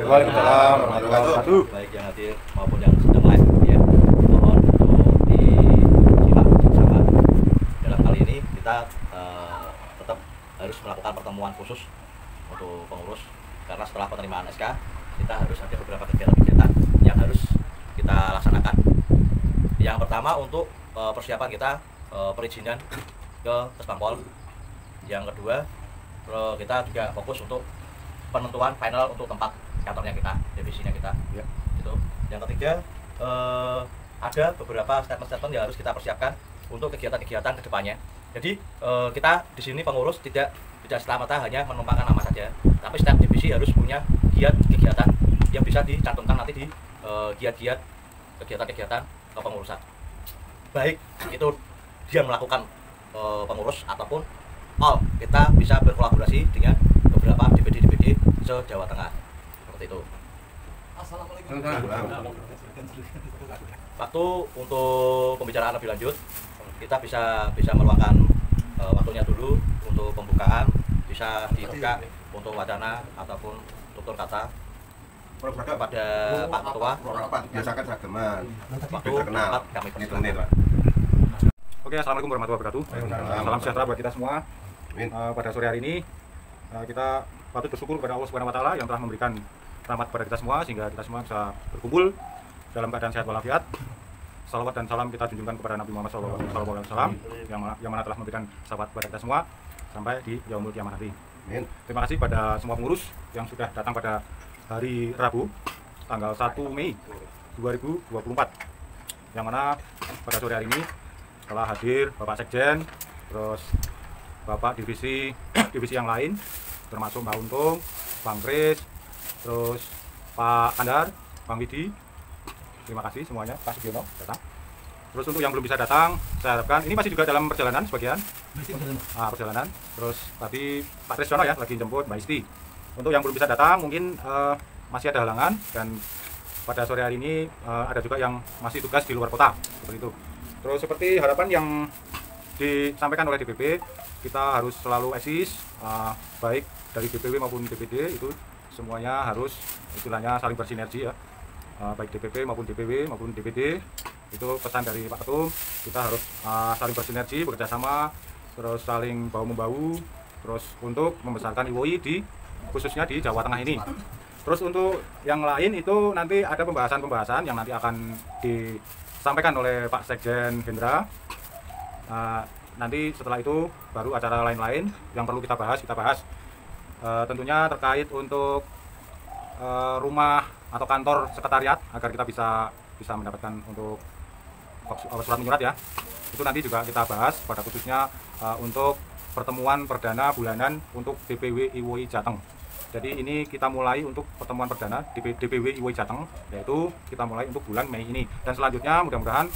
Waalaikumsalam warahmatullahi wabarakatuh. Baik yang hadir maupun yang sedang live ya. Mohon untuk disimak bersama. Dalam kali ini kita tetap harus melakukan pertemuan khusus untuk pengurus karena setelah penerimaan SK kita harus ada beberapa kegiatan-kegiatan yang harus kita laksanakan. Yang pertama untuk persiapan kita perizinan ke Kesbangpol. Yang kedua kita juga fokus untuk penentuan final untuk tempat kantornya kita, divisinya kita. Ya. Gitu. Yang ketiga ada beberapa statement-statement yang harus kita persiapkan untuk kegiatan-kegiatan kedepannya. Jadi kita di sini pengurus tidak semata hanya menumpangkan nama saja, tapi setiap divisi harus punya giat kegiatan yang bisa dicantumkan nanti di giat-giat kegiatan-kegiatan kepengurusan. Baik itu dia melakukan pengurus ataupun kita bisa berkolaborasi dengan beberapa DPD se-Jawa Tengah seperti itu. Assalamualaikum. Waktu untuk pembicaraan lebih lanjut kita bisa meluangkan waktunya dulu untuk pembukaan, bisa dibuka untuk wacana ataupun tutur kata kepada Pak Ketua. Biasakan seragaman. Waktu tempat kami persilakan. Oke, assalamualaikum warahmatullahi wabarakatuh. Salam sejahtera buat kita semua. Pada sore hari ini kita patut bersyukur kepada Allah Subhanahu wa Ta'ala yang telah memberikan rahmat kepada kita semua sehingga kita semua bisa berkumpul dalam keadaan sehat walafiat. Salawat dan salam kita junjungkan kepada Nabi Muhammad SAW yang mana telah memberikan sahabat kepada kita semua sampai di yaumul kiamah nanti. Terima kasih pada semua pengurus yang sudah datang pada hari Rabu tanggal 1 Mei 2024 yang mana pada sore hari ini telah hadir Bapak Sekjen, terus Bapak divisi yang lain termasuk Mbak Untung, Bang Kris, terus Pak Kandar, Bang Widi. Terima kasih semuanya, Pak Sugiono datang. Terus untuk yang belum bisa datang, saya harapkan ini masih juga dalam perjalanan sebagian. Perjalanan. Terus tadi Pak Trisyono ya lagi jemput Mbak Isti. Untuk yang belum bisa datang mungkin masih ada halangan dan pada sore hari ini ada juga yang masih tugas di luar kota seperti itu. Terus seperti harapan yang disampaikan oleh DPP, kita harus selalu eksis, baik dari DPW maupun DPD itu semuanya harus istilahnya saling bersinergi ya, baik DPP maupun DPW maupun DPD. Itu pesan dari Pak Ketum, kita harus saling bersinergi, bekerja sama, terus saling bahu-membahu, terus untuk membesarkan IWOI khususnya di Jawa Tengah ini. Terus untuk yang lain itu nanti ada pembahasan-pembahasan yang nanti akan disampaikan oleh Pak Sekjen Hendra. Nanti setelah itu baru acara lain-lain yang perlu kita bahas. Tentunya terkait untuk rumah atau kantor sekretariat agar kita bisa mendapatkan untuk surat menyurat ya. Itu nanti juga kita bahas pada khususnya untuk pertemuan perdana bulanan untuk DPW IWOI Jateng. Jadi ini kita mulai untuk pertemuan perdana DPW IWOI Jateng, yaitu kita mulai untuk bulan Mei ini. Dan selanjutnya mudah-mudahan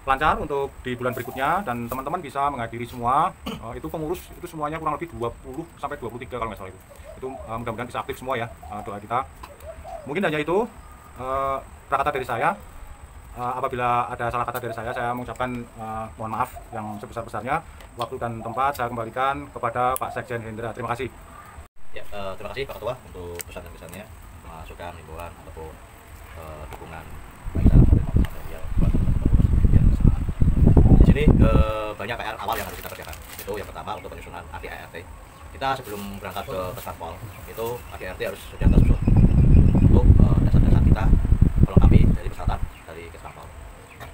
lancar untuk di bulan berikutnya dan teman-teman bisa menghadiri semua. Itu pengurus itu semuanya kurang lebih 20 sampai 23 kalau nggak salah itu. Itu mudah-mudahan bisa aktif semua ya, doa kita. Mungkin hanya itu kata dari saya. Apabila ada salah kata dari saya mengucapkan mohon maaf yang sebesar-besarnya. Waktu dan tempat saya kembalikan kepada Pak Sekjen Hendra. Terima kasih. Ya, terima kasih Pak Ketua untuk pesan dan kesannya, masukan, himbauan ataupun dukungan baik dalam maupun material buat pengurus yang semangat. Di sini banyak PR awal yang harus kita kerjakan. Itu yang pertama untuk penyusunan ADART. Kita sebelum berangkat ke Kesbangpol itu ADART harus sudah tersusun untuk dasar-dasar kita melengkapi dari persyaratan dari Kesbangpol.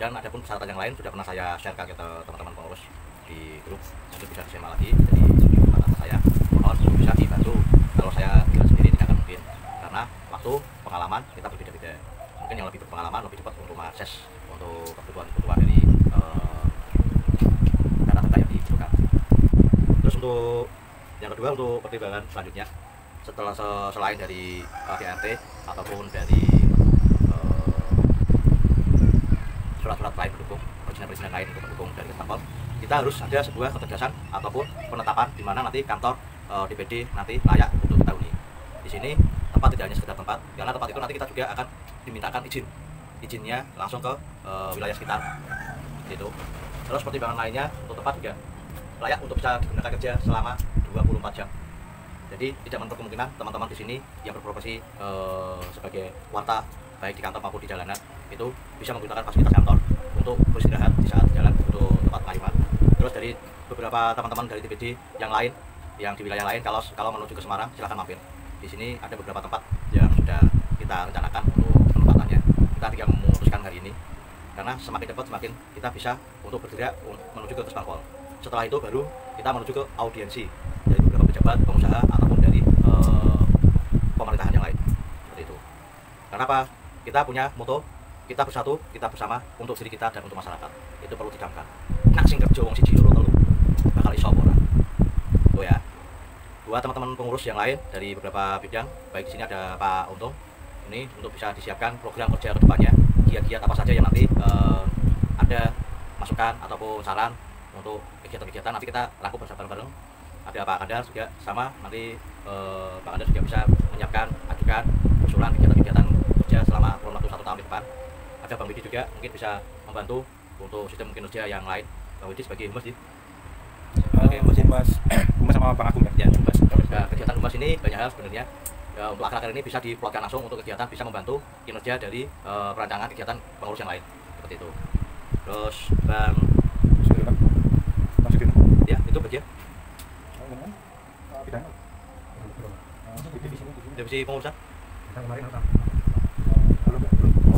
Dan ada pun persyaratan yang lain sudah pernah saya share ke teman-teman pengurus di grup, nanti bisa disimak lagi dari kesempatan saya. Mohon bisa dibantu, kalau saya kira sendiri tidak akan mungkin karena waktu pengalaman kita berbeda-beda. Mungkin yang lebih berpengalaman lebih cepat untuk mengakses untuk kebutuhan dari data-data yang dibutuhkan. Terus untuk yang kedua untuk pertimbangan selanjutnya setelah selain dari ADART ataupun dari surat-surat lain pendukung, perizinan lain untuk pendukung dari Kesbangpol, kita harus ada sebuah ketegasan ataupun penetapan di mana nanti kantor DPD nanti layak untuk kita huni. Di sini tempat tidak hanya sekedar tempat, karena tempat itu nanti kita juga akan dimintakan izinnya langsung ke wilayah sekitar. Gitu. Terus pertimbangan lainnya untuk tempat juga layak untuk bisa digunakan kerja selama 24 jam. Jadi tidak menutup kemungkinan teman-teman di sini yang berprofesi sebagai warta baik di kantor maupun di jalanan itu bisa menggunakan fasilitas kantor untuk beristirahat di saat jalan untuk tempat pengayuman. Terus dari beberapa teman-teman dari TPD yang lain yang di wilayah lain kalau menuju ke Semarang silahkan mampir. Di sini ada beberapa tempat yang sudah kita rencanakan untuk penempatannya. Kita tidak memutuskan hari ini karena semakin cepat semakin kita bisa untuk bergerak menuju ke Kesbangpol. Setelah itu baru kita menuju ke audiensi dari beberapa pejabat, pengusaha ataupun dari pemerintahan yang lain. Seperti itu. Karena apa? Kita punya moto, kita bersatu, kita bersama untuk diri kita dan untuk masyarakat. Itu perlu dicamkan. Nak sing kerja wong siji loro telu bakal iso ora. Tuh ya. Buat teman-teman pengurus yang lain dari beberapa bidang, baik di sini ada Pak Untung. Ini untuk bisa disiapkan program kerja ke depannya, kiat-kiat apa saja yang nanti ada masukan ataupun saran untuk kegiatan-kegiatan nanti kita rangkum bareng-bareng. Ada Pak Kandar juga sama, nanti Pak Kandar juga bisa menyiapkan, ajukan usulan kegiatan-kegiatan kerja selama kurun waktu 1 tahun ke depan. Ada Bang Widi juga mungkin bisa membantu untuk sistem kinerja yang lain. Bang Widi sebagai humas sih. Oke, humas sama Bang Agung ya. Ya, humas. Nah, kegiatan humas ini banyak hal sebenarnya. Ya, untuk akhir-akhir ini bisa diplotkan langsung untuk kegiatan, bisa membantu kinerja dari perancangan kegiatan pengurus yang lain seperti itu. Terus Bang ya itu bagian divisi pengurusan.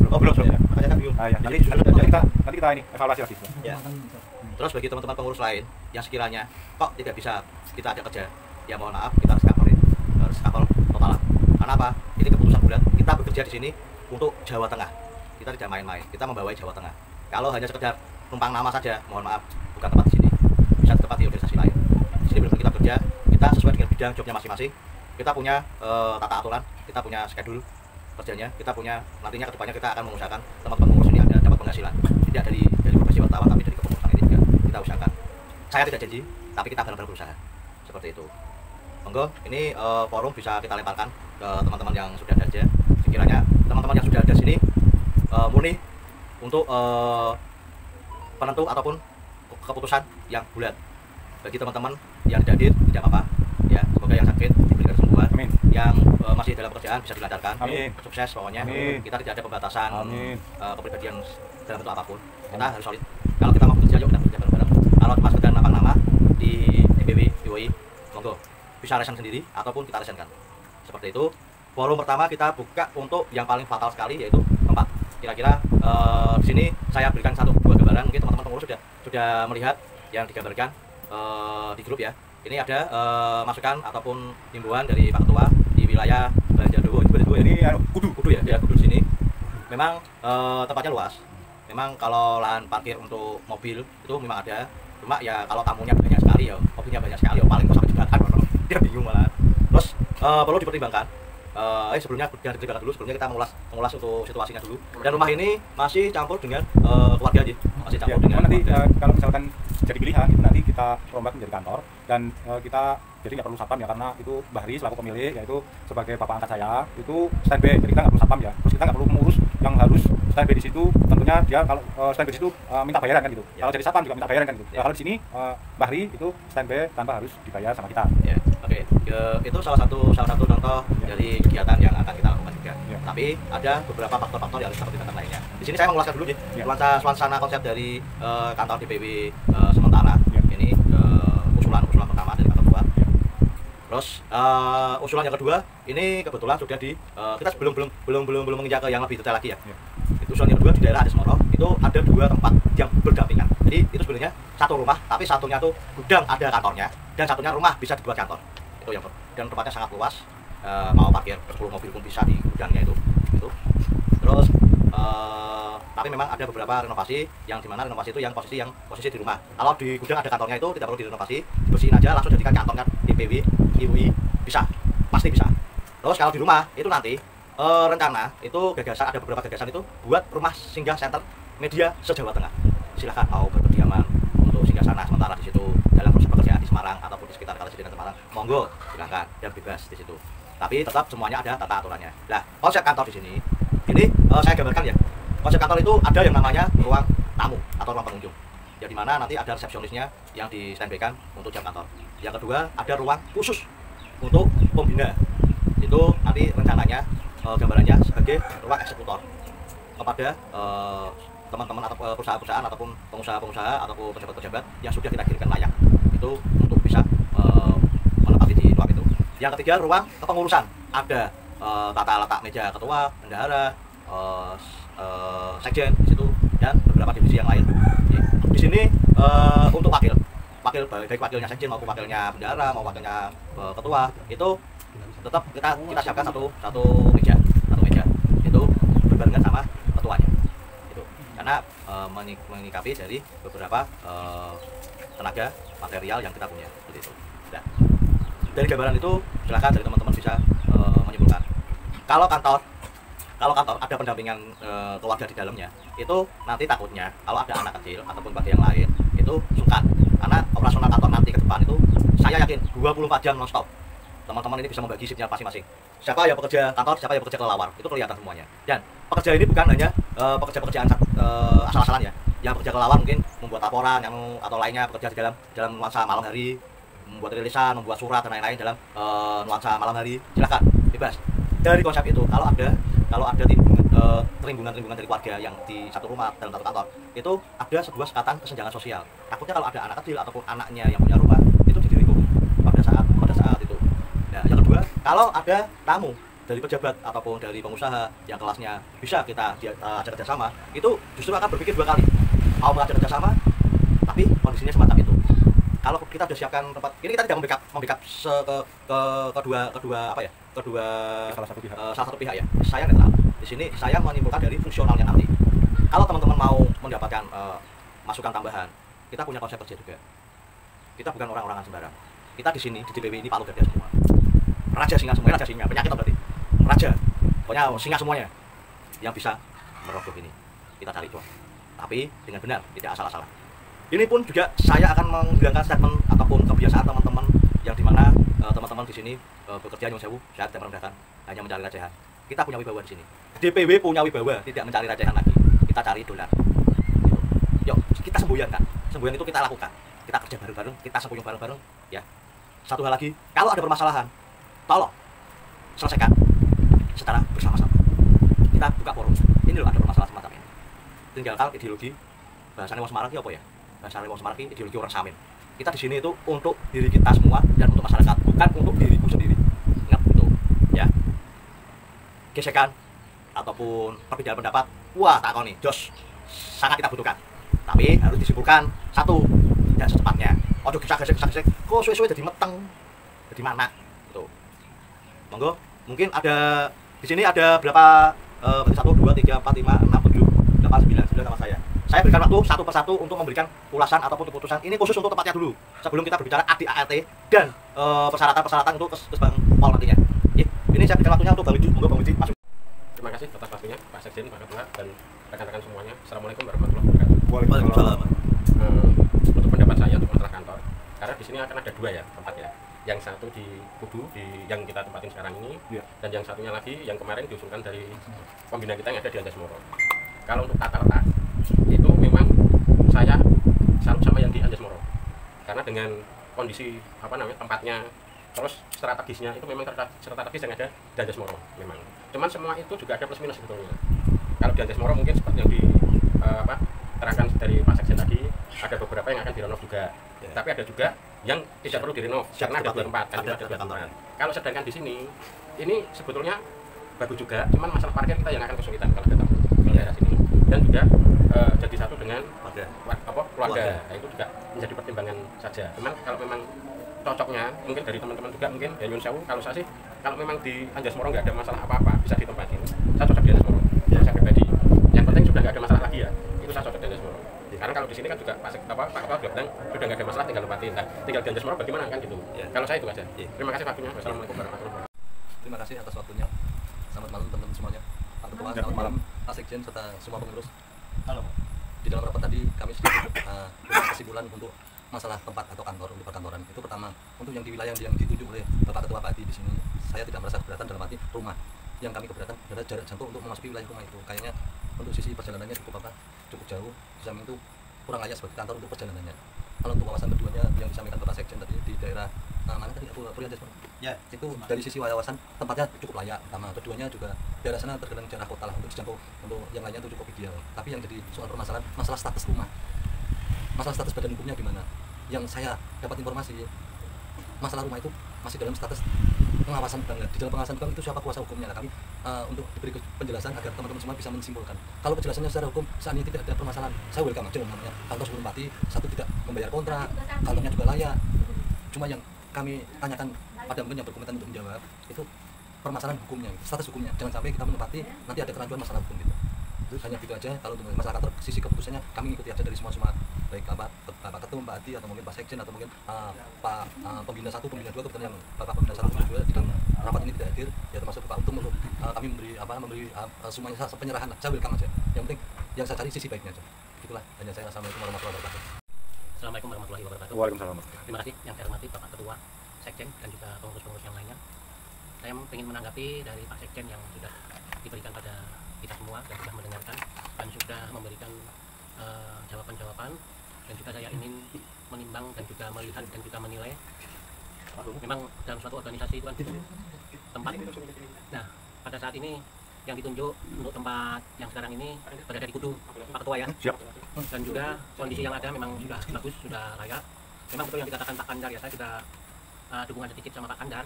Oh belum ya. Nanti kita ini evaluasi lagi. Ya. Terus bagi teman-teman pengurus lain yang sekiranya kok tidak bisa kita ajak kerja, ya mohon maaf kita harus cover total. Karena apa? Ini keputusan bulat. Kita bekerja di sini untuk Jawa Tengah. Kita tidak main-main. Kita membawa Jawa Tengah. Kalau hanya sekedar numpang nama saja, mohon maaf, bukan tempat di sini. Bisa tempat di organisasi lain. Di sini benar kita bekerja, kita sesuai dengan bidang jobnya masing-masing. Kita punya tata aturan, kita punya schedule kerjanya, kita punya nantinya kedepannya kita akan mengusahakan teman-teman pengurus ini ada dapat penghasilan. Tidak dari profesi wartawan, tapi dari kepengurusan ini juga kita usahakan. Saya tidak janji, tapi kita benar-benar berusaha. Seperti itu. Monggo, ini forum bisa kita lemparkan ke teman-teman yang sudah ada aja. Sekiranya teman-teman yang sudah ada sini murni untuk penentu ataupun keputusan yang bulat. Bagi teman-teman yang tidak hadir tidak apa-apa. Ya, semoga yang sakit diberikan kesembuhan. Amin. Yang masih dalam pekerjaan bisa dilancarkan. Amin. Sukses pokoknya. Amin. Kita tidak ada pembatasan kepribadian dalam bentuk apapun. Kita harus solid. Kalau kita mau bekerja, yuk kita bekerja bareng-bareng. Kalau cuma sekedar nama-nama di EBW, IWI, monggo bisa resign sendiri ataupun kita resignkan. Seperti itu. Forum pertama kita buka untuk yang paling fatal sekali yaitu tempat. Kira-kira di sini saya berikan dua gambaran. Mungkin teman-teman pengurus sudah melihat yang digambarkan di grup ya. Ini ada masukan ataupun himbauan dari Pak Ketua di wilayah Banjardowo. Ini Kudu ya, Kudu sini. Memang tempatnya luas. Memang kalau lahan parkir untuk mobil itu memang ada. Cuma ya kalau tamunya banyak sekali ya, mobilnya banyak sekali ya paling sampai jembatan dia bingung malah. Terus perlu dipertimbangkan. Sebelumnya jangan dipertimbangkan dulu. Sebelumnya kita mengulas untuk situasinya dulu. Dan rumah ini masih campur dengan keluarga aja. Masih campur dengan nanti kalau misalkan jadi pilihan itu nanti kita rombak menjadi kantor dan kita jadi nggak perlu satpam ya karena itu Bahri selaku pemilik yaitu sebagai bapak angkat saya itu standby jadi kita nggak perlu satpam ya terus kita nggak perlu mengurus yang harus standby di situ tentunya dia kalau standby di situ minta bayaran kan gitu ya. Kalau jadi satpam juga minta bayaran kan gitu ya. Kalau di sini Bahri itu standby tanpa harus dibayar sama kita ya. Oke. Itu salah satu contoh dari kegiatan yang akan kita lakukan juga ya. Tapi ada beberapa faktor-faktor yang harus kita pertimbangkan lainnya. Di sini saya mengulaskan dulu nih suasana konsep dari kantor DPW sementara ya. Ini usulan pertama dari Pak Ketua ya. Terus usulan yang kedua ini kebetulan sudah kita belum menginjak ke yang lebih detail lagi ya. Itu usulan yang kedua di daerah Adesmoro itu ada 2 tempat yang berdampingan. Jadi itu sebenarnya satu rumah tapi satunya tuh gudang ada kantornya dan satunya rumah bisa dibuat kantor. Itu yang dan tempatnya sangat luas. Mau parkir 10 mobil pun bisa di gudangnya itu. Terus tapi memang ada beberapa renovasi yang dimana renovasi itu yang posisi di rumah. Kalau di gudang ada kantornya itu tidak perlu direnovasi, dibersihin aja langsung jadikan kantornya DPW, IWI bisa, pasti bisa. Terus kalau di rumah itu nanti rencana itu gagasan ada beberapa gagasan itu buat rumah singgah center media se-Jawa Tengah. Silahkan mau berkediaman untuk singgah sana sementara di situ dalam proses pekerjaan di Semarang ataupun di sekitar Kalisentian Semarang, monggo silahkan dan bebas di situ. Tapi tetap semuanya ada tata aturannya. Nah, konsep kantor di sini ini saya gambarkan ya. Konsep kantor itu ada yang namanya ruang tamu atau ruang pengunjung. Ya dimana nanti ada resepsionisnya yang di standby-kan untuk jam kantor. Yang kedua ada ruang khusus untuk pembina itu nanti rencananya gambarannya sebagai ruang eksekutor kepada teman-teman atau perusahaan-perusahaan ataupun pengusaha-pengusaha ataupun pejabat-pejabat yang sudah kita kirimkan layak itu untuk bisa menempati di ruang itu. Yang ketiga, ruang kepengurusan, ada tata letak meja ketua, bendahara, sekjen di situ dan beberapa divisi yang lain. Di sini untuk wakil baik wakilnya sekjen maupun wakilnya bendahara maupun wakilnya ketua itu tetap kita siapkan satu meja itu berbarengan sama ketuanya itu karena menyikapi dari beberapa tenaga material yang kita punya seperti itu. Nah, dari gambaran itu silakan dari teman-teman bisa menyimpulkan. Kalau kantor ada pendampingan keluarga di dalamnya, itu nanti takutnya kalau ada anak kecil ataupun bagi yang lain itu sungkan, karena operasional kantor nanti ke depan itu saya yakin 24 jam non-stop. Teman-teman ini bisa membagi shiftnya masing-masing. Siapa yang bekerja kantor, siapa yang bekerja kelelawar, itu kelihatan semuanya. Dan pekerja ini bukan hanya pekerjaan asal-asalan ya. Yang bekerja kelelawar mungkin membuat laporan atau lainnya bekerja di dalam nuansa malam hari, membuat rilisan, membuat surat dan lain-lain dalam nuansa malam hari. Silakan, bebas. Dari konsep itu kalau ada terimbungan dari keluarga yang di satu rumah dalam satu kantor, itu ada sebuah sekatan kesenjangan sosial. Takutnya kalau ada anak kecil ataupun anaknya yang punya rumah itu didiringkung pada saat itu. Nah, yang kedua, kalau ada tamu dari pejabat ataupun dari pengusaha yang kelasnya bisa kita ajak kerjasama, itu justru akan berpikir 2 kali mau mengajak kerjasama, tapi kondisinya semacam itu. Kalau kita sudah siapkan tempat, ini kita tidak membackup kedua salah satu pihak ya. Saya netral. Di sini saya menyimpulkan dari fungsionalnya nanti. Kalau teman-teman mau mendapatkan masukan tambahan, kita punya konsep kerja juga. Kita bukan orang-orangan sembarang. Kita di sini di DPW ini palu gada semua. Raja singa semuanya, raja singa, penyakit berarti. Raja, pokoknya singa semuanya yang bisa merogoh ini. Kita cari itu. Tapi dengan benar, tidak asal-asalan. Ini pun juga saya akan menghilangkan statement ataupun kebiasaan teman-teman yang dimana teman-teman di sini bekerja nyuwun sewu, saya tidak merendahkan, hanya mencari recehan. Kita punya wibawa di sini. DPW punya wibawa, tidak mencari recehan lagi. Kita cari dolar. Yuk, kita semboyan kan. Semboyan itu kita lakukan. Kita kerja bareng-bareng, kita semboyan bareng-bareng, ya. Satu hal lagi, kalau ada permasalahan, tolong selesaikan secara bersama-sama. Kita buka forum. Ini loh ada permasalahan semacam ini. Tinggalkan ideologi. Bahasanya wong Semarang apa ya? Bahasanya wong Semarang ideologi orang Samin. Kita di sini itu untuk diri kita semua dan untuk masyarakat, bukan untuk diriku sendiri. Ingat itu, ya. Gesekan ataupun perbedaan pendapat, wah takon nih, jos sangat kita butuhkan. Tapi harus disimpulkan satu dan secepatnya. Ojo gesek, kok suwe-suwe jadi meteng, jadi mana? Itu. Monggo, mungkin ada di sini ada berapa? 1, 2, 3, 4, 5, 6, 7, 8, 9 sama saya. Saya berikan waktu satu persatu untuk memberikan ulasan ataupun keputusan. Ini khusus untuk tempatnya dulu. Sebelum kita berbicara ADART dan persyaratan-persyaratan untuk Bang Pol nantinya. Ini saya berikan waktunya untuk Bang Widi. Monggo Bang Widi masuk. Terima kasih atas waktunya Pak Sekjen, Pak Ketua dan rekan-rekan semuanya. Assalamualaikum warahmatullahi wabarakatuh. Waalaikumsalam. Untuk pendapat saya untuk masalah kantor, karena di sini akan ada 2 ya tempat ya. Yang satu di Kudu yang kita tempatin sekarang ini, ya. Dan yang satunya lagi yang kemarin diusulkan dari pembina kita yang ada di Anjas Moro. Kalau untuk tata letak itu memang saya salut sama yang di Anjas Moro, karena dengan kondisi tempatnya terus strategisnya itu memang strategis yang ada di Anjas Moro memang. Cuman semua itu juga ada plus minus sebetulnya. Kalau di Anjas Moro mungkin seperti yang di terangkan dari Pak Sekjen tadi, ada beberapa yang akan direnov juga. Ya. Tapi ada juga yang tidak perlu direnov karena ada 2 tempat kan, ada 2 tempat. Kalau sedangkan di sini ini sebetulnya bagus juga, cuman masalah parkir kita yang akan kesulitan kalau datang ke daerah sini. Dan juga jadi satu dengan keluarga. Nah, itu juga menjadi pertimbangan saja. Cuman kalau memang cocoknya mungkin dari teman-teman juga mungkin ya nyun sewu, kalau saya sih kalau memang di Anjas Moro nggak ada masalah apa-apa bisa ditempatin. Saya cocok di Anjas Moro. Ya. Saya pribadi. Yang penting sudah nggak ada masalah lagi ya. Itu saya cocok di Anjas Moro. Karena kalau di sini kan juga Pak Ketua juga bilang sudah nggak ada masalah, tinggal tempatin. Nah, tinggal di Anjas Moro bagaimana kan gitu. Ya. Kalau saya itu aja. Ya. Terima kasih waktunya. Wassalamualaikum warahmatullahi wabarakatuh. Terima kasih atas waktunya. Selamat malam teman-teman semuanya. Pak Ketua, selamat malam Pak Sekjen serta semua pengurus. Halo. Di dalam rapat tadi kami sedikit kesimpulan untuk masalah tempat atau kantor untuk perkantoran. Itu pertama, untuk yang di wilayah yang ditunjuk oleh Bapak Ketua Padi di sini, saya tidak merasa keberatan dalam arti rumah. Yang kami keberatan adalah jarak jangkau untuk memasuki wilayah rumah itu. Kayaknya untuk sisi perjalanannya cukup jauh. Di samping itu kurang layak sebagai kantor untuk perjalanannya. Kalau untuk wawasan keduanya yang disampaikan Bapak Sekjen tadi di daerah mana tadi Puryanjas Ya. Itu dari sisi wawasan tempatnya cukup layak, pertama. Keduanya juga daerah sana terkenal daerah kota lah, untuk dijangkau untuk yang lainnya itu cukup ideal. Tapi yang jadi soal permasalahan masalah status rumah, masalah status badan hukumnya gimana? Yang saya dapat informasi, masalah rumah itu masih dalam status pengawasan banget. Di dalam pengawasan bank itu siapa kuasa hukumnya? Nah, kami untuk diberi penjelasan agar teman-teman semua bisa menyimpulkan. Kalau penjelasannya secara hukum saat ini tidak ada permasalahan, saya welcome aja namanya. Kantor sebelum mati, satu tidak membayar kontrak, kantornya juga layak. Cuma yang kami tanyakan pada mungkin yang berkomentar untuk menjawab itu permasalahan hukumnya, status hukumnya. Jangan sampai kita menempati nanti ada kerancuan masalah hukum gitu. Hanya gitu aja. Kalau untuk masalah kantor, sisi keputusannya kami ikuti aja dari semua baik Bapak Ketum, Pak Adi, atau mungkin Pak Sekjen, atau mungkin Pak Pembina 1, Pembina 2, kebetulan yang Bapak Pembina 1, Pembina 2 di dalam rapat ini tidak hadir, ya termasuk Pak Ketum untuk kami memberi semuanya penyerahan. Saya welcome aja. Yang penting yang saya cari sisi baiknya aja. Itulah hanya saya. Assalamualaikum warahmatullahi wabarakatuh. Assalamualaikum warahmatullahi wabarakatuh. Waalaikumsalam. Terima kasih yang saya hormati Bapak Ketua, Sekjen, dan juga pengurus-pengurus yang lainnya. Saya ingin menanggapi dari Pak Sekjen yang sudah diberikan pada kita semua dan sudah mendengarkan dan sudah memberikan jawaban-jawaban, dan juga saya ingin menimbang dan juga melihat dan juga menilai. Memang dalam suatu organisasi itu kan tempat. Nah, pada saat ini yang ditunjuk untuk tempat yang sekarang ini berada di Kudu, Pak Ketua ya. Siap. Dan juga kondisi yang ada memang sudah bagus, sudah layak. Memang betul yang dikatakan Pak Kandar ya, saya juga dukungan sedikit sama Pak Kandar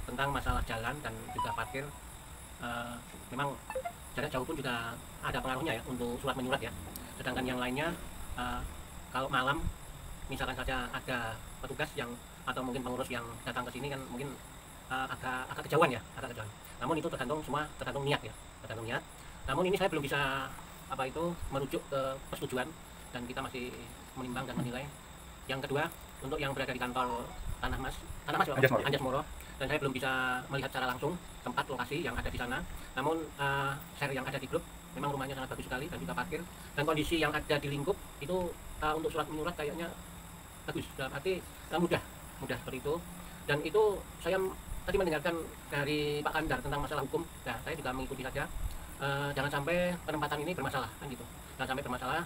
tentang masalah jalan dan juga parkir. Memang jarak jauh pun juga ada pengaruhnya ya untuk surat menyurat ya. Sedangkan yang lainnya kalau malam misalkan saja ada petugas yang atau mungkin pengurus yang datang ke sini kan mungkin agak kejauhan ya, agak kejauhan. Namun itu tergantung niat ya, tergantung niat. Namun ini saya belum bisa merujuk ke persetujuan dan kita masih menimbang dan menilai. Yang kedua, untuk yang berada di kantor Tanah Mas Anjas Moro, dan saya belum bisa melihat secara langsung tempat lokasi yang ada di sana. Namun share yang ada di grup memang rumahnya sangat bagus sekali dan juga parkir, dan kondisi yang ada di lingkup itu untuk surat menyurat kayaknya bagus, dalam arti mudah seperti itu. Dan itu saya tadi mendengarkan dari Pak Kandar tentang masalah hukum. Nah, saya juga mengikuti saja. Jangan sampai penempatan ini bermasalah kan gitu. Jangan sampai bermasalah.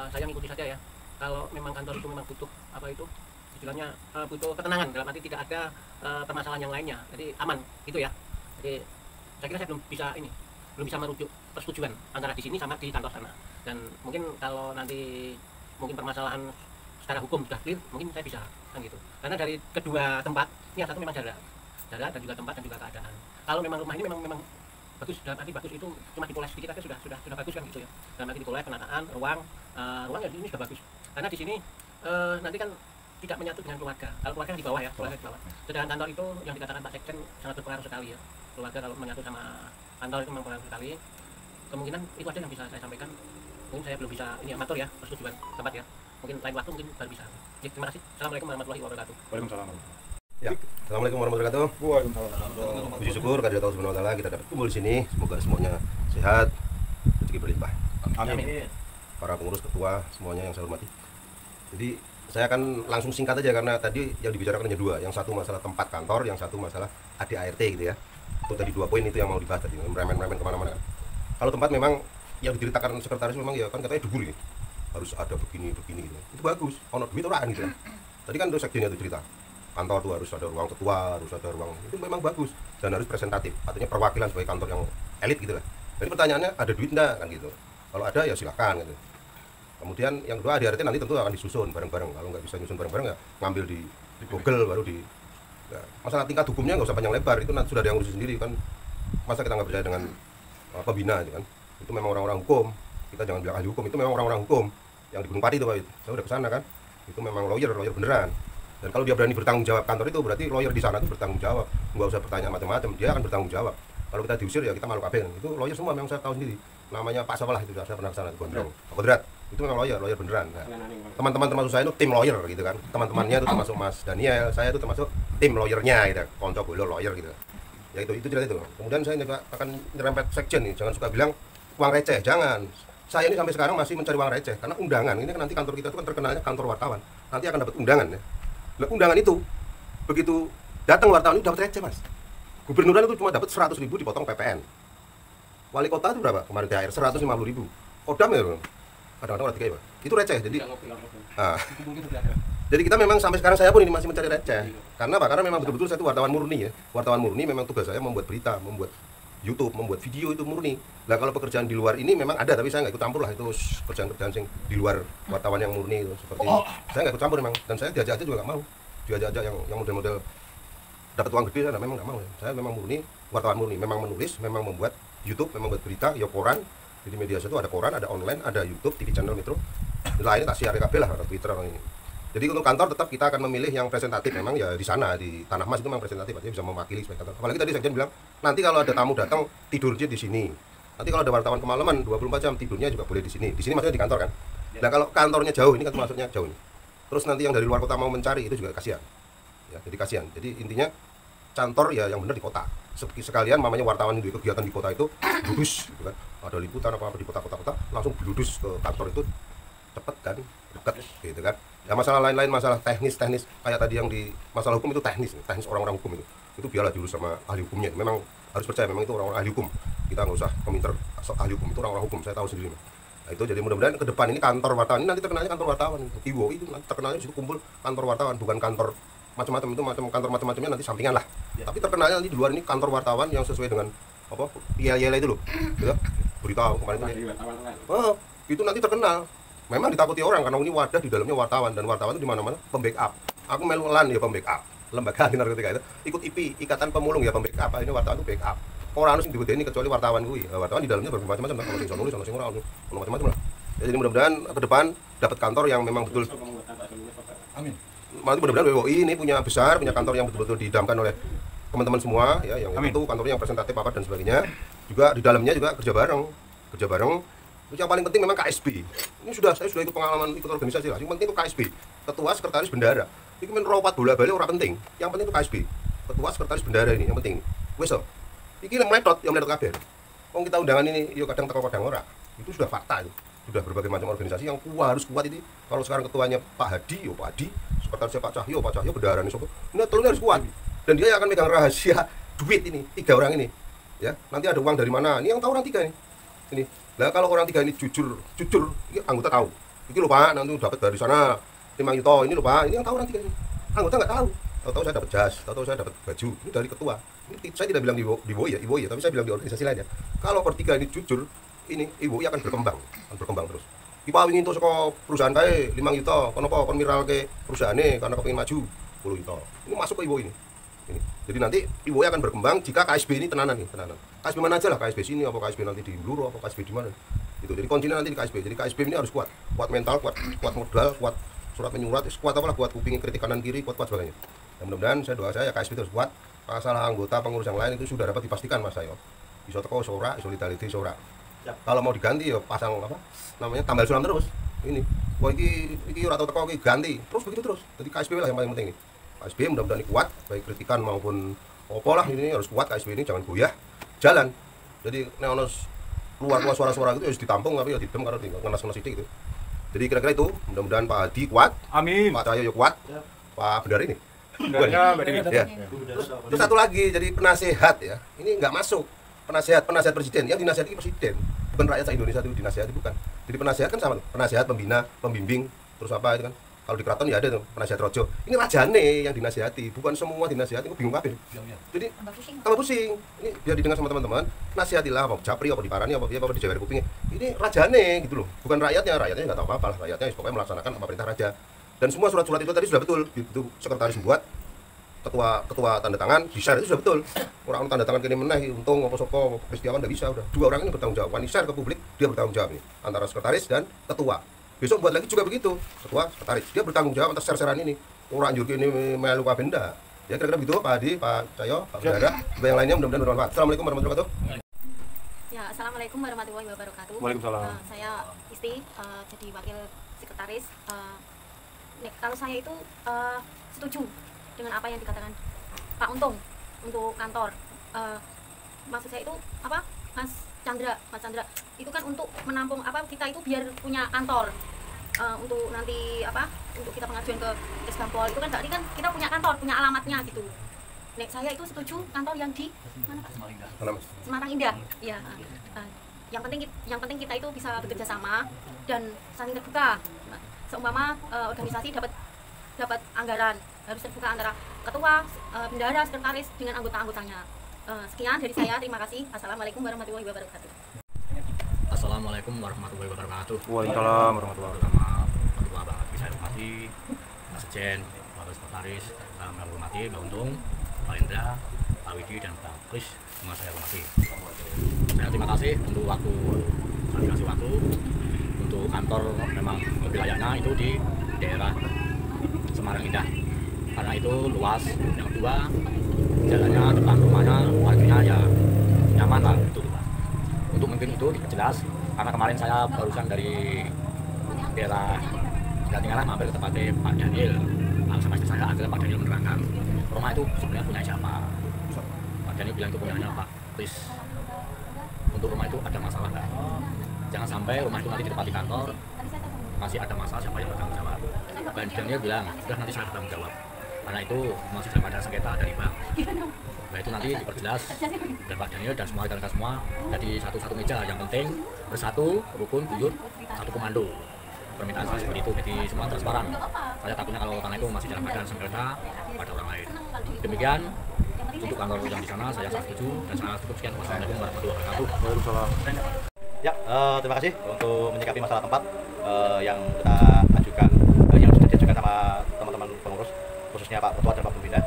Saya mengikuti saja ya. Kalau memang kantor itu memang butuh istilahnya butuh ketenangan, dalam arti tidak ada permasalahan yang lainnya. Jadi aman gitu ya. Jadi saya kira saya belum bisa merujuk persetujuan antara di sini sama di kantor sana. Dan mungkin kalau nanti permasalahan secara hukum sudah clear, mungkin saya bisa kan gitu. Karena dari kedua tempat ini yang satu memang jarak dan juga tempat dan juga keadaan. Kalau memang rumah ini memang bagus, dalam arti bagus itu cuma dipoles sedikit aja sudah bagus kan gitu ya. Dalam arti dipoles, penataan ruang ya ini sudah bagus. Karena di sini nanti kan tidak menyatu dengan keluarga. Kalau keluarga di bawah ya, keluarga di bawah. Sedangkan kantor itu yang dikatakan Pak Sekjen sangat berpengaruh sekali ya. Keluarga kalau menyatu sama kantor itu memang berpengaruh sekali. Kemungkinan itu aja yang bisa saya sampaikan. Mungkin saya belum bisa matur ya persetujuan tempat ya. Mungkin lain waktu mungkin baru bisa. Ya, terima kasih. Assalamualaikum warahmatullahi wabarakatuh. Waalaikumsalam. Ya, assalamualaikum warahmatullahi wabarakatuh. Waalaikumsalam. Puji syukur kehadirat Allah Subhanahu wa taala kita dapat kumpul di sini. Semoga semuanya sehat, rezeki berlimpah. Amin. Para pengurus, ketua, semuanya yang saya hormati. Jadi saya akan langsung singkat aja karena tadi yang dibicarakan hanya dua. Yang satu masalah tempat kantor, yang satu masalah ADART gitu ya. Itu tadi 2 poin itu yang mau dibahas tadi, meremen kemana-mana. Kalau tempat memang yang diceritakan sekretaris memang ya kan katanya debur ini harus ada begini gitu. Itu bagus, ono duit orang gitu ya. Tadi kan sekjennya itu cerita kantor tuh harus ada ruang ketua, harus ada ruang, itu memang bagus dan harus presentatif, artinya perwakilan sebagai kantor yang elit gitu lah. Jadi pertanyaannya ada duit enggak kan gitu. Kalau ada ya silakan gitu. Kemudian yang kedua ADART nanti tentu akan disusun bareng-bareng. Kalau nggak bisa nyusun bareng-bareng ya ngambil di Google baru di ya. Masalah tingkat hukumnya nggak usah panjang lebar, itu sudah ada yang urus sendiri kan. Masa kita nggak percaya dengan pembina gitu kan. Itu memang orang-orang hukum. Kita jangan bilang ahli hukum, itu memang orang-orang hukum yang di Gunung Pati itu Pak. Saya udah kesana kan. Itu memang lawyer beneran. Dan kalau dia berani bertanggung jawab kantor itu berarti lawyer di sana itu bertanggung jawab. Nggak usah bertanya macam-macam, dia akan bertanggung jawab. Kalau kita diusir ya kita malu kabeh. Itu lawyer semua memang saya tahu sendiri. Namanya Pak Sawalah itu saya pernah kesana di Gondrong. Pak Kodrat itu memang lawyer beneran. Nah, teman-teman termasuk saya itu tim lawyer gitu kan. Teman-temannya itu termasuk Mas Daniel, saya itu termasuk tim lawyernya gitu. Konco bolo lawyer gitu. Ya itu cerita itu. Kemudian saya akan nyerempet sekjen nih, jangan suka bilang uang receh, jangan. Saya ini sampai sekarang masih mencari uang receh karena undangan. Ini kan nanti kantor kita itu kan terkenalnya kantor wartawan. Nanti akan dapat undangan ya. Nah, undangan itu begitu datang wartawan itu dapat receh, Mas. Gubernuran itu cuma dapat 100.000 dipotong PPN. Wali kota itu berapa? Kemarin THR 150.000. Kodam ya, kadang-kadang ada 3 ya, Pak. Itu receh. Jadi Jadi kita memang sampai sekarang saya pun ini masih mencari receh. Karena apa? Karena memang betul-betul saya itu wartawan murni ya. Wartawan murni memang tugas saya membuat berita, membuat YouTube, membuat video itu murni. Nah kalau pekerjaan di luar ini memang ada, tapi saya nggak ikut campur lah, itu kerjaan-kerjaan yang di luar wartawan yang murni itu seperti saya nggak ikut campur memang, dan saya diajak-ajak juga nggak mau, diajak-ajak yang model-model dapat uang gede saya memang nggak mau ya. Saya memang murni, wartawan murni, memang menulis, memang membuat YouTube, memang membuat berita, ya koran. Jadi media itu ada koran, ada online, ada YouTube, TV channel Metro. Lainnya tak siar kabeh lah, ada Twitter orang ini. Jadi untuk kantor tetap kita akan memilih yang presentatif, memang ya di sana di Tanah Mas itu memang presentatif, artinya bisa mewakili sebagai kantor. Apalagi tadi Sekjen bilang nanti kalau ada tamu datang tidurnya di sini. Nanti kalau ada wartawan kemalaman 24 jam tidurnya juga boleh di sini. Di sini maksudnya di kantor kan. Nah kalau kantornya jauh ini kan maksudnya jauh ini. Terus nanti yang dari luar kota mau mencari itu juga kasihan. Ya, jadi kasihan. Jadi intinya kantor ya yang benar di kota. Sekalian mamanya wartawan itu kegiatan di kota itu bludus gitu kan. Ada liputan apa di kota-kota langsung bludus ke kantor itu cepet kan, dekat gitu kan. Ya masalah lain-lain, masalah teknis kayak tadi yang di masalah hukum itu teknis orang-orang hukum itu biarlah diurus sama ahli hukumnya. Memang harus percaya memang itu orang-orang ahli hukum, kita nggak usah komentar ahli hukum, itu orang-orang hukum, saya tahu sendiri. Nah itu jadi mudah-mudahan ke depan ini kantor wartawan ini nanti terkenalnya kantor wartawan Iwo itu nanti terkenalnya di situ kumpul kantor wartawan, bukan kantor macam-macam, itu kantor macam-macamnya nanti sampingan lah ya. Tapi terkenalnya nanti di luar ini kantor wartawan yang sesuai dengan apa yel-yel itu loh gitu. Berita kemarin itu itu nanti terkenal. Memang ditakuti orang karena ini wadah di dalamnya wartawan, dan wartawan itu di mana-mana pembackup. Aku melu LAN ya pembackup. Lembaga anti narkotika itu ikut IP, Ikatan Pemulung ya pembackup. Ini wartawan itu backup. Orang harus dibedeni kecuali wartawan gue. Wartawan di dalamnya bermacam-macam, kalau sing nulis, kalau sing ora macam-macam lah. Ya, jadi mudah-mudahan ke depan dapat kantor yang memang betul. Amin. Mudah-mudahan WWI ini punya kantor yang betul-betul didamkan oleh teman-teman semua ya, yang itu kantornya yang presentatif apa dan sebagainya. Juga di dalamnya juga kerja bareng. Yang paling penting memang KSB. Ini saya sudah ikut pengalaman ikut organisasi lah. Yang penting itu KSB. Ketua Sekretaris Bendara. Ini men rawat bola-bali ora penting. Yang penting itu KSB. Ketua Sekretaris Bendara ini yang penting. Wes so. Iki yang meletot kabeh. Wong kita undangan ini yo kadang teko kadang ora. Itu sudah fakta itu. Sudah berbagai macam organisasi yang harus kuat ini. Kalau sekarang ketuanya Pak Hadi, Pak Hadi, sekretarisnya Pak Cahyo bendara ini sopo. Ini telurnya harus kuat. Dan dia akan megang rahasia duit ini, 3 orang ini. Ya, nanti ada uang dari mana? Ini yang tahu orang 3 ini. Ini. Lah kalau orang 3 ini jujur, ini anggota tahu. Ini lho Pak, nanti dapat dari sana 5 juta. Ini lho Pak, ini yang tahu orang 3 ini. Anggota nggak tahu. Tahu-tahu saya dapat jas, tahu-tahu saya dapat baju. Ini dari ketua. Ini saya tidak bilang di Iwo ya, tapi saya bilang di organisasi lainnya. Kalau per-3 ini jujur, ini Iwo akan berkembang terus. Kita ingin untuk perusahaan kae 5 juta, kenapa kon miralke perusahaane karena kepengin maju 10 juta. Ini masuk ke Iwo ini. Jadi nanti Iwo akan berkembang jika KSB ini tenanan. KSB mana aja lah, KSB sini apa KSB nanti di Bluro apa KSB di mana. Itu jadi kuncinya nanti di KSB. Jadi KSB ini harus kuat mental, kuat modal, kuat surat menyurat, kuat apalah, kuat kuping kritik kanan kiri, kuat sebagainya. Dan mudah-mudahan doa saya KSB terus kuat. Masalah anggota pengurus yang lain itu sudah dapat dipastikan Mas Sayo. Iso teko ora, iso litaliti ora. Kalau mau diganti ya pasang apa namanya tambal sulam terus. Ini. Wah iki ora tau teko iki ganti. Terus begitu terus. Jadi KSB lah yang paling penting ini. KSB mudah-mudahan ini kuat, baik kritikan maupun opolah ini harus kuat. KSB ini jangan goyah, jalan. Jadi nek keluar suara-suara itu harus ditampung, tapi ya didem karo ngenes-ngenes sithik gitu. Jadi kira-kira itu, mudah-mudahan Pak Hadi kuat, amin. Pak Cahyo kuat, ya. Pak Bendara ini. Ya. Terus satu lagi, jadi penasehat ya. Ini nggak masuk. Penasehat presiden, yang dinasihati presiden, bukan rakyat Indonesia itu dinasihati, bukan. Jadi penasehat kan sama tuh, penasehat, pembina, pembimbing, terus apa itu kan. Kalau di keraton ya ada tuh penasihat rojo. Ini rajane yang dinasihati, bukan semua dinasihati. Aku bingung kabeh. Jadi tambah pusing. Ini biar didengar sama teman-teman. Nasihatilah apa japri apa diparani apa di jewer kupingnya. Ini rajane gitu loh. Bukan rakyatnya nggak tahu apa-apa lah. Rakyatnya pokoknya melaksanakan apa perintah raja. Dan semua surat-surat itu tadi sudah betul. Itu sekretaris buat, ketua tanda tangan, di-share itu sudah betul. Orang tanda tangan kini meneh untung apa soko Kristiawan enggak bisa udah. 2 orang ini bertanggung jawab. Di-share ke publik, dia bertanggung jawab nih antara sekretaris dan ketua. Besok buat lagi juga begitu, ketua sekretaris dia bertanggung jawab atas share-sharean ini. Orang anjur ini melu kabeh ndak. Ya kira-kira begitu Pak Hadi, Pak Cahyo, Pak Bendara, yang lainnya mudah-mudahan bermanfaat. Assalamualaikum warahmatullahi wabarakatuh. Ya, assalamualaikum warahmatullahi wabarakatuh. Waalaikumsalam. Saya Isti, jadi wakil sekretaris. Kalau saya itu setuju dengan apa yang dikatakan Pak Untung untuk kantor. Maksud saya itu apa, Mas Chandra itu kan untuk menampung apa, kita itu biar punya kantor untuk nanti apa, untuk kita pengajuan ke Eskampol itu kan berarti kan kita punya kantor, punya alamatnya gitu. Nek saya itu setuju kantor yang di mana Pak? Semarang Indah. Ya. Yang penting kita itu bisa bekerja sama dan saling terbuka. Seumpama organisasi dapat dapat anggaran, harus terbuka antara ketua, bendahara, sekretaris dengan anggota-anggotanya. Sekian dari saya, terima kasih. Assalamualaikum warahmatullahi wabarakatuh. Assalamualaikum warahmatullahi wabarakatuh. Waalaikumsalam warahmatullahi wabarakatuh. Pertama, ketua banget bisa hormati, Mas Sekjen, Bapak Sekretaris, saya menghormati Mbak Untung, Pak Indra, Pak Widi, dan Pak Kris. Semua saya hormati. Saya terima kasih untuk waktu, saya dikasih waktu untuk kantor, memang lebih layaknya itu di daerah Semarang Indah, karena itu luas. Yang kedua, jalannya, depan rumahnya, warganya ya nyaman lah, itu luas. Untuk mungkin itu diperjelas, karena kemarin saya barusan dari daerah Jatinegara mampir ke tempatnya Pak Daniel. Sama istri saya, akhirnya Pak Daniel menerangkan rumah itu sebenarnya punya siapa. Pak Daniel bilang itu punyanya Pak Kris. Untuk rumah itu ada masalah nggak? Jangan sampai rumah itu nanti ditempati kantor, masih ada masalah, siapa yang bertanggung jawab. Pak Daniel bilang, sudah nanti saya bertanggung jawab, karena itu masih dalam ada sengketa dari bank. Nah itu nanti diperjelas dan Pak Daniel dan semua rekan-rekan semua jadi satu meja. Yang penting bersatu, rukun, buyut, satu komando. Permintaan saya seperti itu, jadi semua transparan. Saya takutnya kalau tanah itu masih dalam keadaan sengketa pada orang lain. Demikian untuk kantor yang di sana saya sangat setuju dan sangat cukup. Sekian. Wassalamualaikum warahmatullahi wabarakatuh. Waalaikumsalam. Ya, terima kasih untuk menyikapi masalah tempat yang kita ajukan, yang sudah diajukan sama teman-teman pengurus, khususnya Pak Ketua dan Pak Pembina.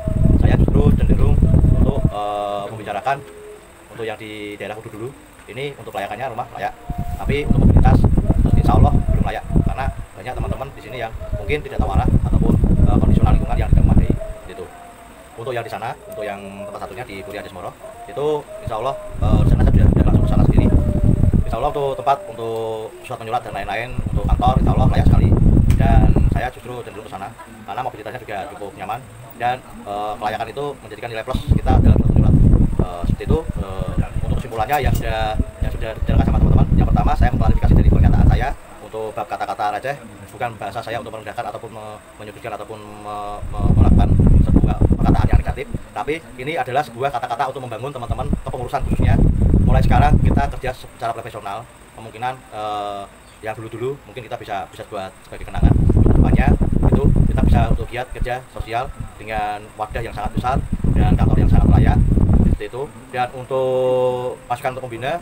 Saya justru cenderung untuk membicarakan untuk yang di daerah Kudu dulu. Ini untuk layakannya rumah layak, tapi untuk mobilitas insya Allah belum layak, karena banyak teman-teman di sini yang mungkin tidak tahu arah ataupun kondisional lingkungan yang tidak memadai. Gitu. Untuk yang di sana, untuk yang tempat satunya di Puri Anjasmara, itu insya Allah di sana saya sudah langsung ke sana sendiri. Insya Allah untuk tempat, untuk surat menyurat dan lain-lain, untuk kantor, insya Allah layak sekali. Dan saya justru cenderung ke sana karena mobilitasnya juga cukup nyaman dan kelayakan itu menjadikan nilai plus kita dalam surat menyurat. Seperti itu. Untuk kesimpulannya yang sudah dijelaskan sama teman-teman. Yang pertama, saya mengklarifikasi dari pernyataan saya untuk bab kata-kata receh, bukan bahasa saya untuk merendahkan ataupun menyudutkan ataupun melakukan sebuah perkataan yang negatif, tapi ini adalah sebuah kata-kata untuk membangun teman-teman kepengurusan khususnya. Mulai sekarang kita kerja secara profesional, kemungkinan yang dulu-dulu mungkin kita bisa buat sebagai kenangan. Depannya itu kita bisa untuk giat kerja sosial dengan wadah yang sangat besar dan kantor yang sangat layak seperti itu. Dan untuk masukan untuk pembina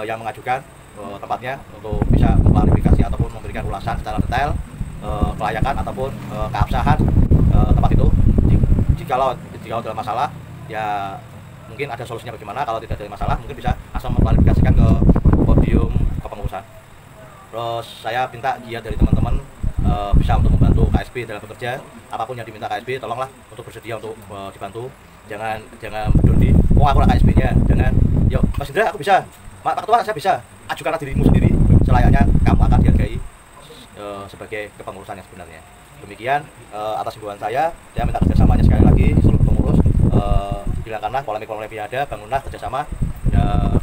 yang mengajukan tempatnya untuk bisa mengklarifikasi ataupun memberikan ulasan secara detail kelayakan ataupun keabsahan tempat itu. Jikalau dalam masalah ya mungkin ada solusinya bagaimana. Kalau tidak ada masalah mungkin bisa langsung mengklarifikasikan ke podium kepengurusan. Terus saya minta giat dari teman-teman bisa untuk membantu KSP dalam bekerja. Apapun yang diminta KSP tolonglah untuk bersedia untuk dibantu. Jangan berdondi, oh aku lah KSP-nya. Jangan, yuk Mas Indra aku bisa, Pak Ketua saya bisa. Ajukanlah dirimu sendiri, selayaknya kamu akan dihargai sebagai kepengurusan yang sebenarnya. Demikian atas himbauan saya minta kerjasamanya sekali lagi seluruh pengurus. Hilangkanlah polemik-polemik yang ada, bangunlah kerjasama.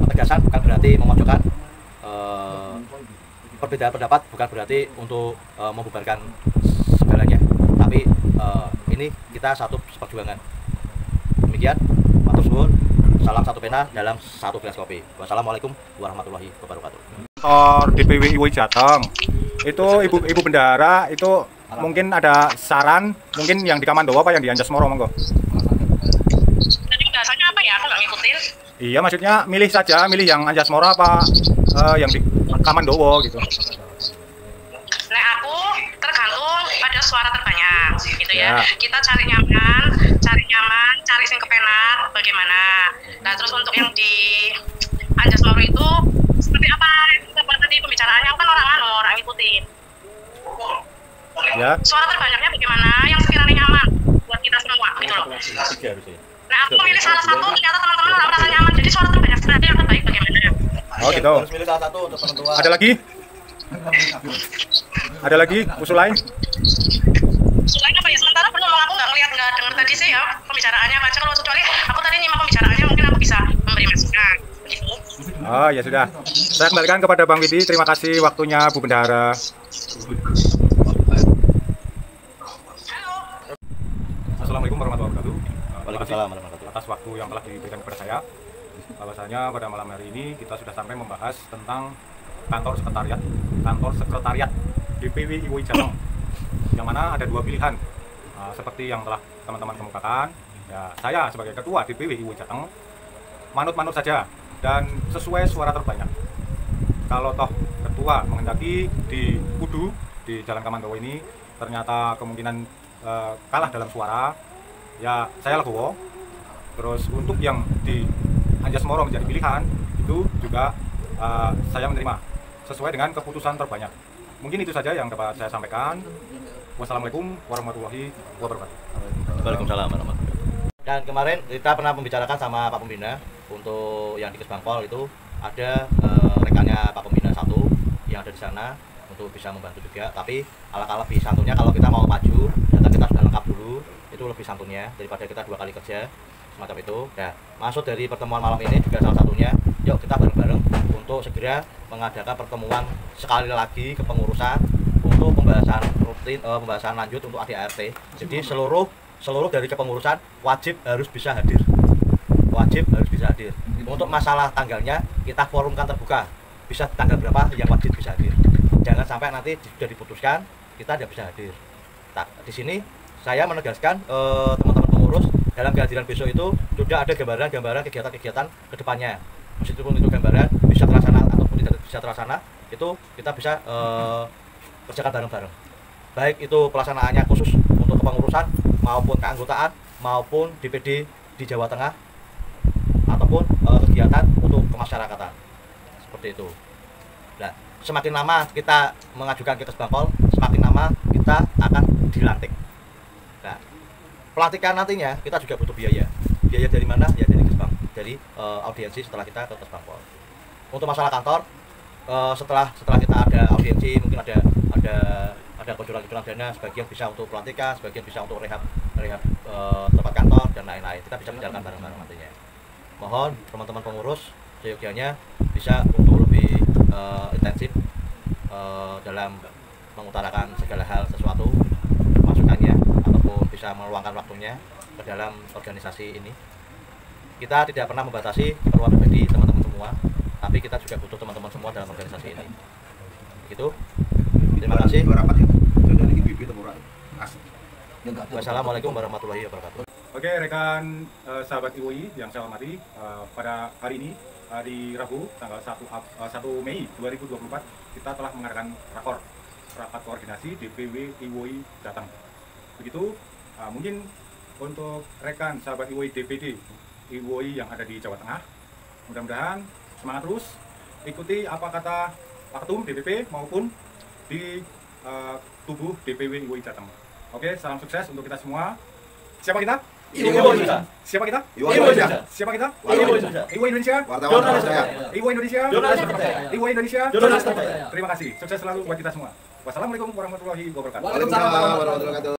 Ketegasan bukan berarti memojokkan, perbedaan pendapat bukan berarti untuk membubarkan segalanya, tapi ini kita satu perjuangan. Demikian, matur suwun, salam satu pena dalam satu gelas kopi. Wassalamualaikum warahmatullahi wabarakatuh. Kantor DPW IWI Jateng itu ibu bendahara itu mungkin ada saran, mungkin yang di Kamandowo apa yang di Anjasmara, monggo. Jadi bahasanya apa ya? Aku nggak ngikutin. Iya, maksudnya milih saja, milih yang Anjasmara apa yang di Kamandowo gitu. Nah, aku tergantung pada suara terbanyak gitu ya. Kita cari nyaman, cari sing kepenak bagaimana. Nah, terus untuk yang di Anjasmara itu seperti apa? Seperti tadi pembicaraannya, aku kan orang ngikutin. Ya. Suara terbanyaknya bagaimana? Yang sekiranya nyaman buat kita semua gitu loh. Nah, aku memilih salah satu, ternyata teman-teman nggak merasa nyaman. Jadi suara terbanyak berarti yang terbaik bagaimana? Oh gitu. Harus pilih salah satu untuk penentuan. Ada lagi? Ada lagi usul lain? Selain apa ya, sementara belum, aku nggak dengar tadi sih ya pembicaraannya baca. Kalau kecuali aku tadi nyimak pembicaraannya mungkin aku bisa memberi masukan gitu. Oh ya sudah, saya kembalikan kepada Bang Widi. Terima kasih waktunya Bu Bendahara. Assalamualaikum warahmatullahi wabarakatuh. Waalaikumsalam warahmatullahi wabarakatuh. Atas waktu yang telah diberikan kepada saya, bahwasanya pada malam hari ini kita sudah sampai membahas tentang kantor sekretariat DPW IWI Jateng, yang mana ada dua pilihan, seperti yang telah teman-teman kemukakan, ya saya sebagai ketua DPW IWOI Jateng manut-manut saja dan sesuai suara terbanyak. Kalau toh ketua menghendaki di Kudu di Jalan Kamandowo ini ternyata kemungkinan kalah dalam suara, ya saya legowo. Terus untuk yang di Anjasmoro menjadi pilihan itu juga saya menerima sesuai dengan keputusan terbanyak. Mungkin itu saja yang dapat saya sampaikan. Wassalamualaikum warahmatullahi wabarakatuh. Waalaikumsalam warahmatullahi wabarakatuh. Dan kemarin kita pernah membicarakan sama Pak Pembina untuk yang di Kesbangpol itu ada rekannya Pak Pembina satu yang ada di sana untuk bisa membantu juga. Tapi ala-ala lebih santunnya kalau kita mau maju, data kita sudah lengkap dulu, itu lebih santunnya daripada kita 2 kali kerja semacam itu. Nah, maksud dari pertemuan malam ini juga salah satunya, yuk kita bareng-bareng untuk segera mengadakan pertemuan sekali lagi kepengurusan untuk pembahasan rutin, pembahasan lanjut untuk ADART. Jadi seluruh dari kepengurusan wajib harus bisa hadir. Untuk masalah tanggalnya kita forumkan terbuka. Bisa tanggal berapa yang wajib bisa hadir. Jangan sampai nanti sudah diputuskan kita tidak bisa hadir. Nah, di sini saya menegaskan teman-teman pengurus dalam kehadiran besok itu sudah ada gambaran kegiatan-kegiatan kedepannya. Meskipun itu gambaran bisa terlaksana ataupun tidak bisa terlaksana, itu kita bisa kerjakan bareng-bareng. Baik itu pelaksanaannya khusus untuk kepengurusan maupun keanggotaan maupun DPD di Jawa Tengah ataupun kegiatan untuk kemasyarakatan seperti itu. Nah, semakin lama kita mengajukan ke Kesbangpol, semakin lama kita akan dilantik. Nah, pelantikan nantinya kita juga butuh biaya. Biaya dari mana? Ya dari Kesbang, dari audiensi setelah kita ke Kesbangpol. Untuk masalah kantor, setelah kita ada audiensi, mungkin ada bocoran-bocoran dana, sebagian bisa untuk pelantikan, sebagian bisa untuk rehab tempat kantor dan lain-lain. Kita bisa menjalankan bareng-bareng nantinya. Mohon teman-teman pengurus seyogyanya bisa untuk lebih intensif dalam mengutarakan segala hal sesuatu masukannya ataupun bisa meluangkan waktunya ke dalam organisasi ini. Kita tidak pernah membatasi keperluan pribadi teman-teman semua, tapi kita juga butuh teman-teman semua dalam organisasi ini. Begitu. Terima kasih. Wassalamualaikum warahmatullahi wabarakatuh. Oke, rekan sahabat IWOI yang saya hormati, pada hari ini, hari Rabu, tanggal 1 Mei 2024, kita telah mengadakan rapat koordinasi DPW IWOI Jateng. Begitu, mungkin untuk rekan sahabat IWOI DPD IWOI yang ada di Jawa Tengah, mudah-mudahan semangat terus, ikuti apa kata Pak Ketum DPP maupun di tubuh DPW IWOI Jateng. Oke, salam sukses untuk kita semua. Siapa kita? IWOI Indonesia. Siapa kita? IWOI Indonesia. Siapa kita? IWOI Indonesia. IWOI Indonesia. Wartawan saya. IWOI Indonesia. Jurnalis terpercaya. IWOI Indonesia. Jurnalis terpercaya. Terima kasih. Sukses selalu buat kita semua. Wassalamualaikum warahmatullahi wabarakatuh. Waalaikumsalam warahmatullahi wabarakatuh.